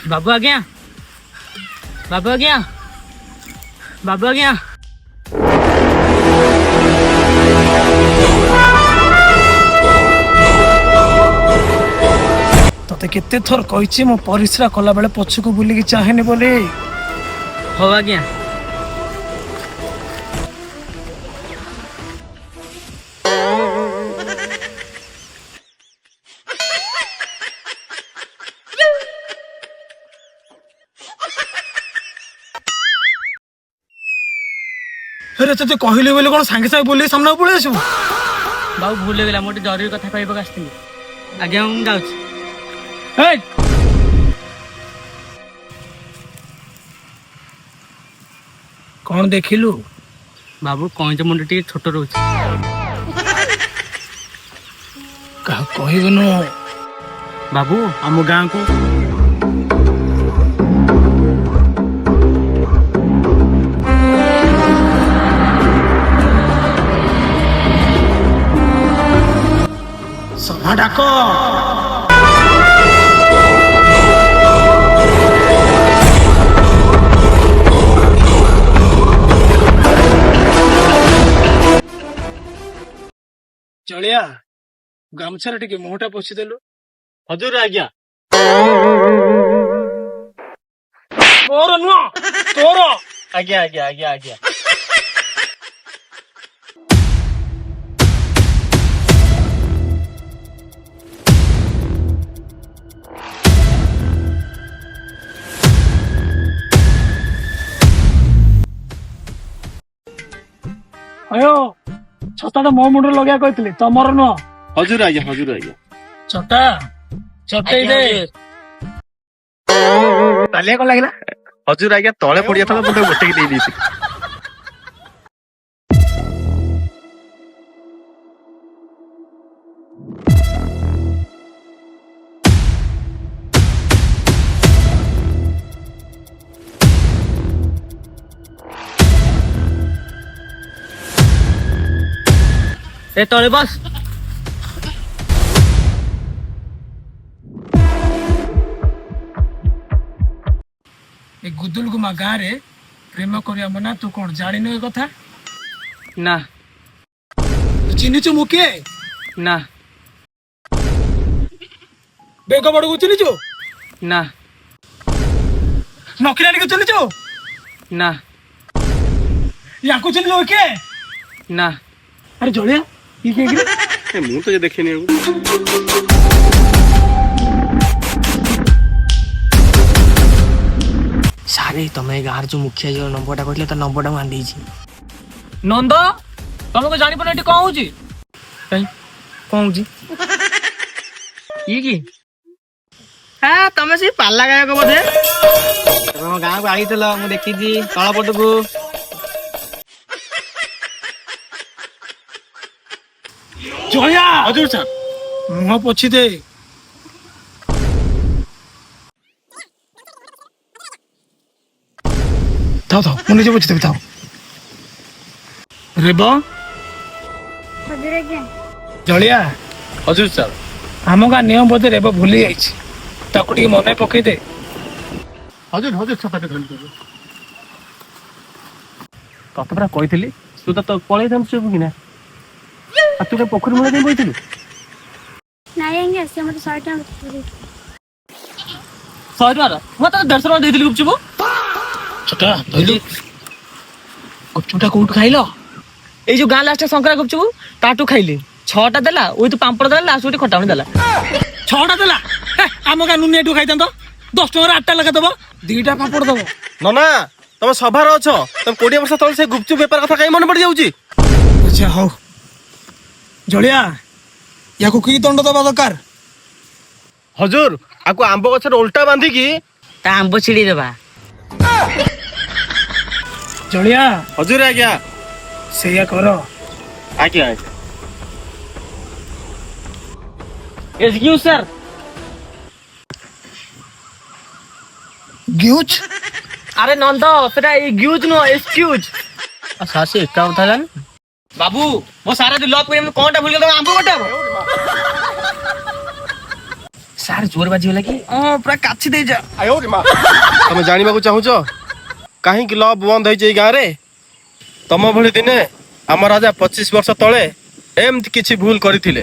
बाबू आ गया, बाबू आ गया, बाबू आ गया। तते केते थर कहिछि मो परिश्रा कला बेले पछकु बुली कि चाहेनी बोली। हो आ गया। अरे तते कहले बोले कोन संगे संगे बोली सामने पळे आसु। बाबू भूल हो गला, मोटे जरूरी कथा कहबो आस्ती। आज्ञा हम जाउछ। ए कौन देखिलु? बाबू कौन मुंड टी छोट रोच। का कहबनु बाबू आम गाँ को सभा डाक। चलिया गामछार टिके मुहटा पोछि देलु। हजूर आज्ञा। तोर नुआ तोर। आज्ञा आज्ञा आज्ञा आज्ञा। अयो छताटा मो मुंड लगे कहतली तमर नुआ। हजूर आज्ञा हजूर आज्ञा। छता छतेई दे तालिया को लागला। हजूर आज्ञा तले पड़िया था मुझे गोटे की दे दी। ए तले बस। ए गुदुल गुमा गाँ रे प्रेम करिया मना तू कौन जानिनु ए कथा? ना तू चिन्हिचु मुके? ना बेग बड़को चिन्हिचु? ना नखिरानी को चिन्हिचु? ना याको चिन्हिलो के? ना। अरे जोड़िया ये के गिरे? मु तो ये देखे नहीं। सारे तमे गार जो मुखिया जो नंबरटा कहले त नंबरटा मान देछि। नंद तुमको जानि पने एटी कहू छी? कहीं कहू छी? ई की? हां तमे से पाल्ला गायक बोधे? तमे गां को आइतल मु देखि छी तळ पटको। जोया हजूर साहब मुह पोछि दे। थाओ थाओ मुझे पोछि दे थाओ। रेबो हजूर आज्ञा। जलिया हजूर साहब आम गाँ नियम बोधे रेबो भूली जाइछि ताको टिके मने पकई दे। हजूर हजूर छताटे धरि दे। तते परा कहितली तू तो पळै थाम सब कि ना। आ तू के पोखरी मुळे दे बइतलु? नाई आज्ञा से मते 100 टका 100 टका म त 150 टका देइदिली गुपचुप। छोटा धइलु गुपचुपटा कोउठ खाइलो? ए जो गां लास्ट संकरा गुपचुप ताटू खाइले 6टा देला ओइ तो पांपड़ देला लास्ट ओटी खटावणी देला। 6टा देला आम गाँ नुनिया टू खाइतन तो 10 टका 8टा लगा दबो 2टा पापड़ दबो। नना तुम सभार अछ तुम 20 वर्ष तले से गुपचुप व्यापार कथा काई मन पड़ जाउची? अच्छा हो जलिया याको की दंड दबा दरकार? हजूर आको आंब गछर उल्टा बांधी की ता आंब छिड़ी देबा। जलिया हजूर आज्ञा। सेया करो। आज्ञा एक्सक्यूज सर। ग्यूज अरे नंद सेटा ग्यूज नो एक्सक्यूज। आ सासी एका उठा जान ବାବୁ ମୋ ସାର୍ ଯଦି ଲପ୍ କରି କଣଟା ଭୁଲ ଗଲା ଆମ୍ବ ଗୋଟେ ହବ ସାର୍ ଜୋର ବାଜିଗଲା କି ପୁରା କାଛି ଦେଇଯା ତମେ ଜାଣିବାକୁ ଚାହୁଁଛ କାହିଁକି ଲଭ୍ ବନ୍ଦ ହେଇଛି ଏଇ ଗାଁରେ? ତମ ଭଳି ଦିନେ ଆମ ରାଜା 25 ବର୍ଷ ତଳେ ଏମିତି କିଛି ଭୁଲ କରିଥିଲେ।